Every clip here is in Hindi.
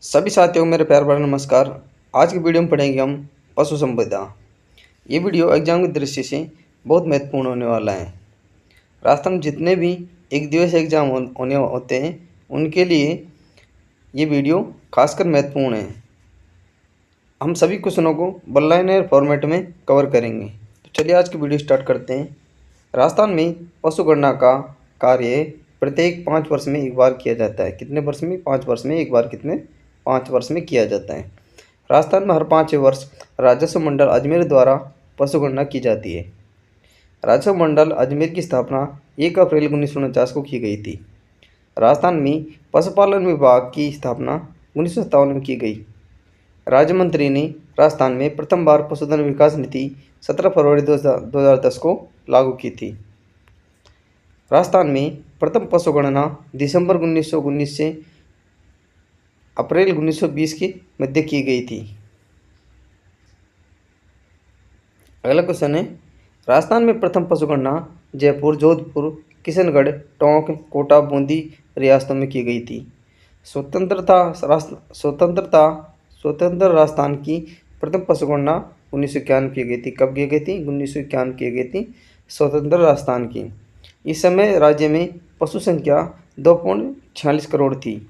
सभी साथियों को मेरे प्यार भरा नमस्कार। आज की वीडियो में पढ़ेंगे हम पशु संपदा। ये वीडियो एग्जाम की दृष्टि से बहुत महत्वपूर्ण होने वाला है। राजस्थान में जितने भी एक दिवसीय एग्जाम होने होते हैं उनके लिए ये वीडियो खासकर महत्वपूर्ण है। हम सभी क्वेश्चनों को वन लाइनर फॉर्मेट में कवर करेंगे। तो चलिए आज की वीडियो स्टार्ट करते हैं। राजस्थान में पशु गणना का कार्य प्रत्येक 5 वर्ष में एक बार किया जाता है। कितने वर्ष में? 5 वर्ष में एक बार। कितने? 5 वर्ष में किया जाता है। राजस्थान में हर 5 वर्ष राजस्व मंडल अजमेर द्वारा पशु गणना की जाती है। राजस्व मंडल अजमेर की स्थापना 1 अप्रैल 1949 को की गई थी। राजस्थान में पशुपालन विभाग की स्थापना 1957 में की गई। राज्य मंत्री ने राजस्थान में प्रथम बार पशुधन विकास नीति 17 फरवरी 2010 को लागू की थी। राजस्थान में प्रथम पशु गणना दिसंबर 1919 से अप्रैल 1920 के मध्य की गई थी। अगला क्वेश्चन है, राजस्थान में प्रथम पशु गणना जयपुर, जोधपुर, किशनगढ़, टोंक, कोटा, बूंदी रियासतों में की गई थी। स्वतंत्र राजस्थान की प्रथम पशु गणना 1991 की गई थी। कब की गई थी? 1991 की गई थी स्वतंत्र राजस्थान की। इस समय राज्य में पशु संख्या 2.46 करोड़ थी।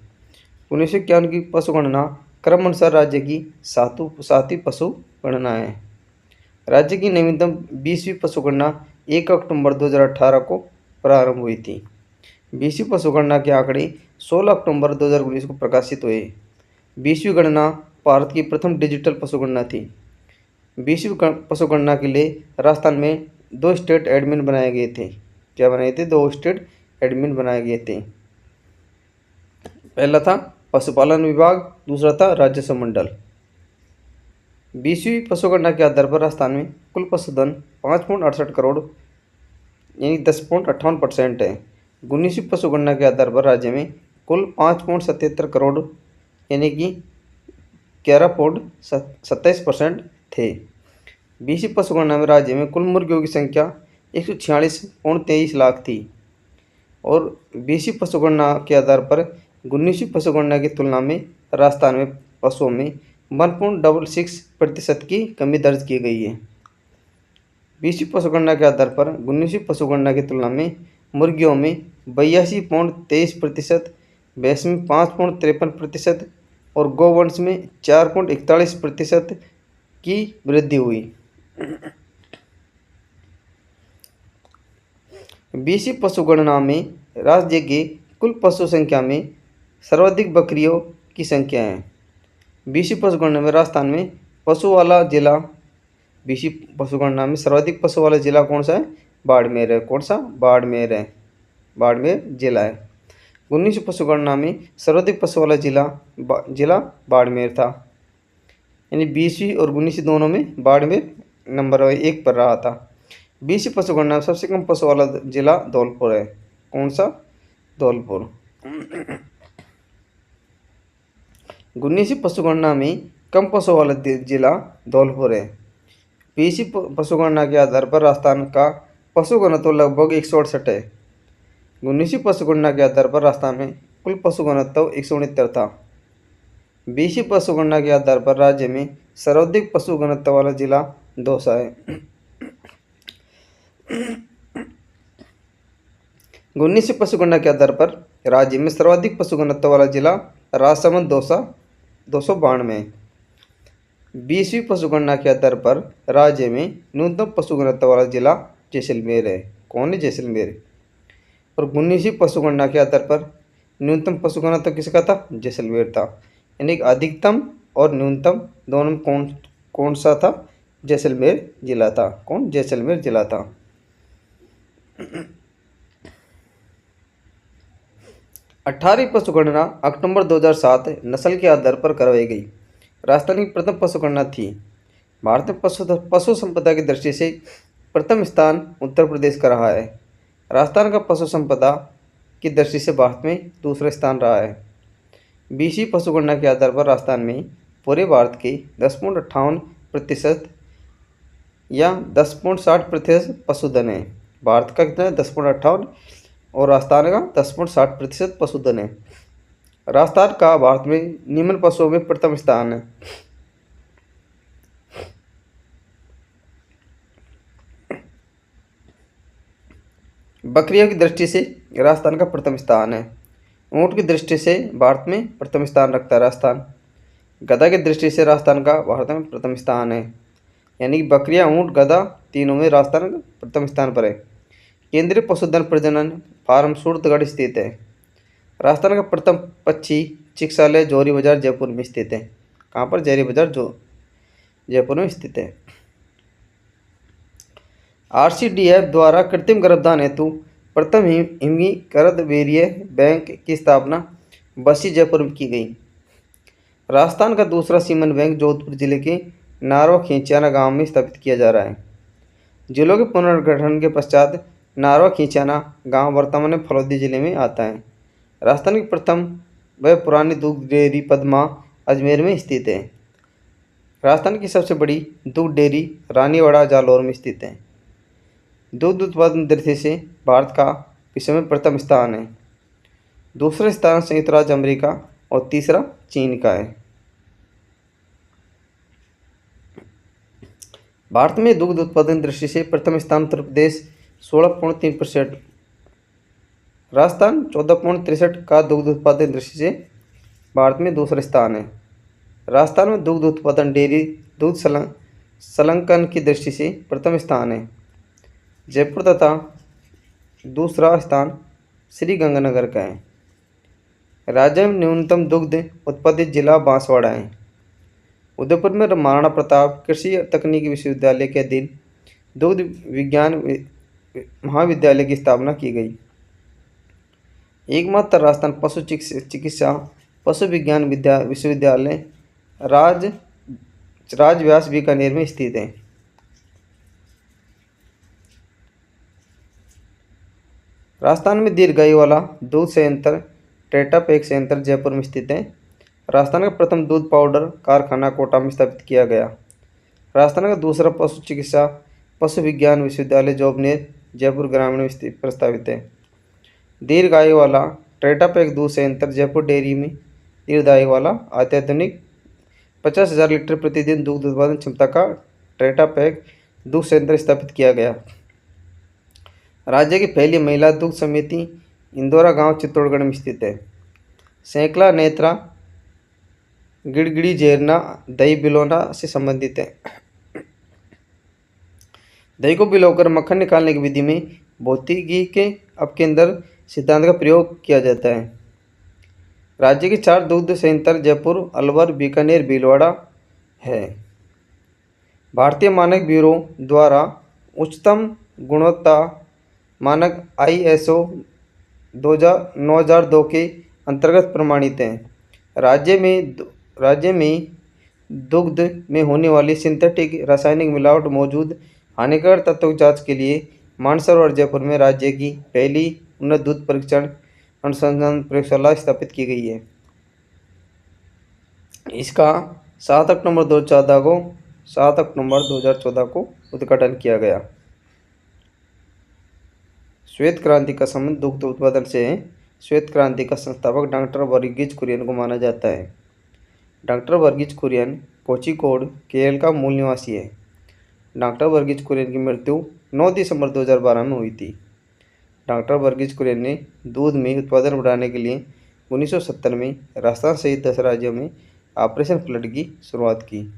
1991 की पशु गणना क्रमानुसार राज्य की सातवीं पशु गणना है। राज्य की नवीनतम 20वीं पशु गणना 1 अक्टूबर 2018 को प्रारंभ हुई थी। 20वीं पशु गणना के आंकड़े 16 अक्टूबर 2019 को प्रकाशित हुए। 20वीं गणना भारत की प्रथम डिजिटल पशु गणना थी। 20वीं पशु गणना के लिए राजस्थान में 2 स्टेट एडमिन बनाए गए थे। क्या बनाए थे? 2 स्टेट एडमिन बनाए गए थे। पहला था पशुपालन विभाग, दूसरा था राजस्व मंडल। 20वीं पशु गणना के आधार पर राजस्थान में कुल पशुधन 5.68 करोड़ यानी 10.58% है। 19वीं पशु गणना के आधार पर राज्य में कुल 5.77 करोड़ यानी कि 11.27% थे। 20वीं पशु गणना में राज्य में कुल मुर्गियों की संख्या 146.23 लाख थी और 20वीं पशु गणना के आधार पर 19वीं पशु गणना की तुलना में राजस्थान में पशुओं में 1.66% की कमी दर्ज की गई है। 20वीं पशु गणना के आधार पर 19वीं पशु गणना की तुलना में मुर्गियों में 82.23%, भैंस में 5.53% और गौवंश में 4.41% की वृद्धि हुई। 20वीं पशु गणना में राज्य के कुल पशु संख्या में सर्वाधिक बकरियों की संख्या है। 20वीं पशु गणना में राजस्थान में पशु वाला जिला 20वीं पशु गणना में सर्वाधिक पशु वाला जिला कौन सा है? बाड़मेर है। कौन सा? बाड़मेर है। बाड़मेर जिला है। 19वीं पशु गणना में सर्वाधिक पशु वाला जिला बाड़मेर था। यानी 20वीं और 19वीं दोनों में बाड़मेर नंबर 1 पर रहा था। 20वीं पशु गणना में सबसे कम पशु वाला जिला धौलपुर है। कौन सा? धौलपुर। 19वीं पशु गणना में कम पशु वाला जिला धौलपुर है। 20वीं पशु गणना के आधार पर राजस्थान का पशु घनत्व लगभग 168 है। 19वीं पशु गणना के आधार पर राजस्थान में कुल पशु घनत्व 169 था। 20वीं पशु गणना के आधार पर राज्य में सर्वाधिक पशु घनत्व वाला जिला दौसा है। 19वीं पशु गणना के आधार पर राज्य में सर्वाधिक पशु घनत्व वाला जिला राजसमंद दौसा 292 है। 20वीं पशु गणना के आधार पर राज्य में न्यूनतम पशु घनत्व वाला जिला जैसलमेर है। कौन है? जैसलमेर। और 19वीं पशु गणना के आधार पर न्यूनतम पशु घनत्व किसका था? जैसलमेर था। यानी अधिकतम और न्यूनतम दोनों में कौन सा था? जैसलमेर जिला था। कौन? जैसलमेर जिला था। 18वीं पशु गणना अक्टूबर 2007 नस्ल के आधार पर करवाई गई। राजस्थान की प्रथम पशु गणना थी। भारत में पशु संपदा की दृष्टि से प्रथम स्थान उत्तर प्रदेश का रहा है। राजस्थान का पशु संपदा की दृष्टि से भारत में दूसरा स्थान रहा है। 20वीं पशु गणना के आधार पर राजस्थान में पूरे भारत के 10.58% या 10.60% पशुधन है। भारत का कितना है? 10.58 और राजस्थान का 10.60% पशुधन है। राजस्थान का भारत में निम्न पशुओं में प्रथम स्थान है। बकरियों की दृष्टि से राजस्थान का प्रथम स्थान है। ऊँट की दृष्टि से भारत में प्रथम स्थान रखता है राजस्थान। गधा की दृष्टि से राजस्थान का भारत में प्रथम स्थान है। यानी कि बकरियां, ऊँट, गधा तीनों में राजस्थान प्रथम स्थान पर है। केंद्रीय पशुधन प्रजनन फार्म सूरतगढ़ स्थित है। राजस्थान का प्रथम पक्षी चिकित्सालय जौहरी बाजार जयपुर में स्थित है। कहाँ पर? जौहरी बाजार जो जयपुर में स्थित है। आरसीडीएफ द्वारा कृत्रिम गर्भधान हेतु प्रथम हिमगीकृत वीर्य बैंक की स्थापना बस्सी जयपुर में की गई। राजस्थान का दूसरा सीमन बैंक जोधपुर जिले के नारवा खींचाना गांव में स्थापित किया जा रहा है। जिलों के पुनर्गठन के पश्चात नारवा खींचाना गांव वर्तमान में फलौदी जिले में आता है। राजस्थान की प्रथम व पुरानी दुग्ध डेयरी पदमा अजमेर में स्थित है। राजस्थान की सबसे बड़ी दुग्ध डेयरी रानीवाड़ा जालौर में स्थित है। दूध उत्पादन दृष्टि से भारत का विश्व में प्रथम स्थान है। दूसरा स्थान संयुक्त राज्य अमेरिका और तीसरा चीन का है। भारत में दुग्ध उत्पादन दृष्टि से प्रथम स्थान उत्तर प्रदेश 16.3%, राजस्थान 14.63 का दुग्ध उत्पादन दृष्टि से भारत में दूसरा स्थान है। राजस्थान में दुग्ध उत्पादन डेयरी दूध संलग्नन की दृष्टि से प्रथम स्थान है। जयपुर तथा दूसरा स्थान श्री गंगानगर का है। राज्य में न्यूनतम दुग्ध उत्पादित जिला बांसवाड़ा है। उदयपुर में महाराणा प्रताप कृषि तकनीकी विश्वविद्यालय के अधीन दुग्ध विज्ञान महाविद्यालय की स्थापना की गई। एकमात्र राजस्थान पशु चिकित्सा पशु विज्ञान विश्वविद्यालय राजव्यास बीकानेर में स्थित है। राजस्थान में दीर्घायु वाला दूध संयंत्र टेट्रापैक संयंत्र जयपुर में स्थित है। राजस्थान का प्रथम दूध पाउडर कारखाना कोटा में स्थापित किया गया। राजस्थान का दूसरा पशु चिकित्सा पशु विज्ञान विश्वविद्यालय जोबनेर जयपुर ग्रामीण में प्रस्तावित है। दीर्घायु वाला टेट्रापैक दूध संयंत्र जयपुर डेयरी में दीर्घायु वाला अत्याधुनिक 50,000 लीटर प्रतिदिन दूध उत्पादन क्षमता का टेट्रापैक दूध संयंत्र स्थापित किया गया। राज्य की पहली महिला दुग्ध समिति इंदौरा गांव चित्तौड़गढ़ में स्थित है। सैकला नेत्रा गिड़गिड़ी जेरना दही बिलोना से संबंधित है। दही को बिलोकर मक्खन निकालने की विधि में भौतिकी के अपकेंद्र सिद्धांत का प्रयोग किया जाता है। राज्य के 4 दुग्ध संयंत्र जयपुर, अलवर, बीकानेर, भीलवाड़ा है। भारतीय मानक ब्यूरो द्वारा उच्चतम गुणवत्ता मानक ISO 9002 के अंतर्गत प्रमाणित हैं। राज्य में दुग्ध में होने वाली सिंथेटिक रासायनिक मिलावट मौजूद हानिकारक तत्वों की जांच के लिए मानसरोवर जयपुर में राज्य की पहली उन्नत दूध परीक्षण अनुसंधान प्रयोगशाला स्थापित की गई है। इसका 7 अक्टूबर 2014 को उद्घाटन किया गया। श्वेत क्रांति का संबंध दुग्ध उत्पादन से है। श्वेत क्रांति का संस्थापक डॉक्टर वर्गीज कुरियन को माना जाता है। डॉक्टर वर्गीज कुरियन कोझिकोड, केरल का मूल निवासी है। डॉक्टर वर्गीज कुरियन की मृत्यु 9 दिसंबर 2012 में हुई थी। डॉक्टर वर्गीज कुरियन ने दूध में उत्पादन बढ़ाने के लिए 1970 में राजस्थान सहित 10 राज्यों में ऑपरेशन फ्लड की शुरुआत की।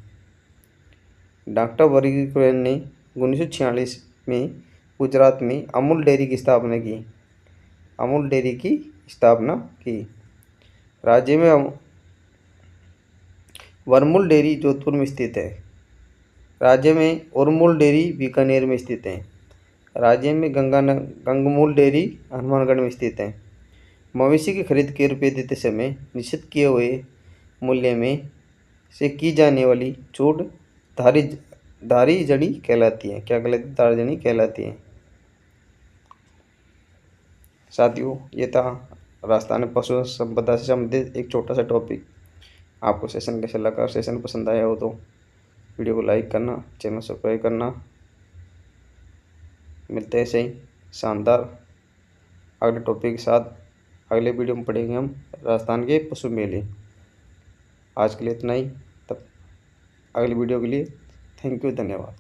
डॉक्टर वर्गीज कुरियन ने 1946 में गुजरात में अमूल डेयरी की स्थापना की। राज्य में वरमूल डेयरी जोधपुर में स्थित है। राज्य में उरमूल डेयरी बीकानेर में स्थित है। राज्य में गंगमूल डेयरी हनुमानगढ़ में स्थित है। मवेशी की खरीद के रुपये देते समय निश्चित किए हुए मूल्य में से की जाने वाली छूट धारी जड़ी कहलाती है। क्या कहलाती है? धारी जड़ी कहलाती है। साथियों, ये था राजस्थान में पशु संपदा से संबंधित एक छोटा सा टॉपिक। आपको सेशन कैसा लगा? सेशन पसंद आया हो तो वीडियो को लाइक करना, चैनल सब्सक्राइब करना। मिलते हैं ऐसे ही शानदार अगले टॉपिक के साथ अगले वीडियो में पढ़ेंगे हम राजस्थान के पशु मेले। आज के लिए इतना ही। तब अगली वीडियो के लिए थैंक यू, धन्यवाद।